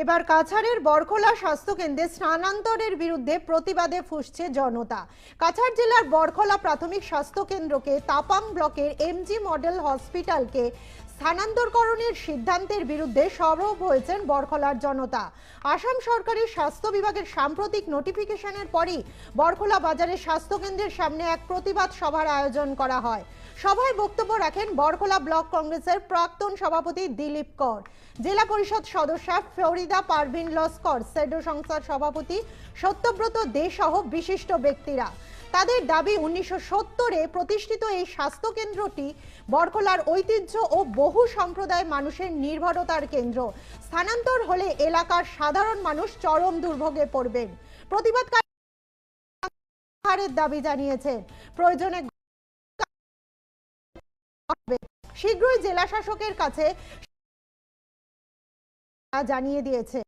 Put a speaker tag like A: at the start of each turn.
A: এবার কাছাড়ের বরখোলা স্বাস্থ্যকেন্দ্রে স্থানান্তরের বিরুদ্ধে প্রতিবাদে ফুঁসছে জনতা। কাছাড় জেলার বরখোলা প্রাথমিক স্বাস্থ্যকেন্দ্রকে তাপাং ব্লকের এমজি মডেল হসপিটালকে স্থানান্তরকরণের সিদ্ধান্তের বিরুদ্ধে সরব হয়েছেন বরখোলার জনতা। আসাম সরকারের স্বাস্থ্য বিভাগের সাম্প্রতিক নোটিফিকেশনের পরই বরখোলা বাজারের স্বাস্থ্যকেন্দ্রের সামনে এক প্রতিবাদ সভার আয়োজন করা হয়। সভায় বক্তব্য রাখেন বরখোলা ব্লক কংগ্রেসের প্রাক্তন সভাপতি দিলীপ কর, জেলা পরিষদ সদস্য ফরিদা পারভিন লস্কর, সেডো সংস্থার সভাপতি সত্যব্রত দে সহ বিশিষ্ট ব্যক্তিরা। তাদের দাবি 1970-এ প্রতিষ্ঠিত এই স্বাস্থ্য কেন্দ্রটি বরখোলার ঐতিহ্য ও বহু সম্প্রদায়ের মানুষের নির্ভরতার কেন্দ্র। স্থানান্তর হলে এলাকার সাধারণ মানুষ চরম দুর্ভোগে পড়বেন। প্রতিবাদকারীদের দাবি জানিয়েছেন প্রয়োজনে শীঘ্রই জেলা শাসকের কাছে জানিয়ে দিয়েছে।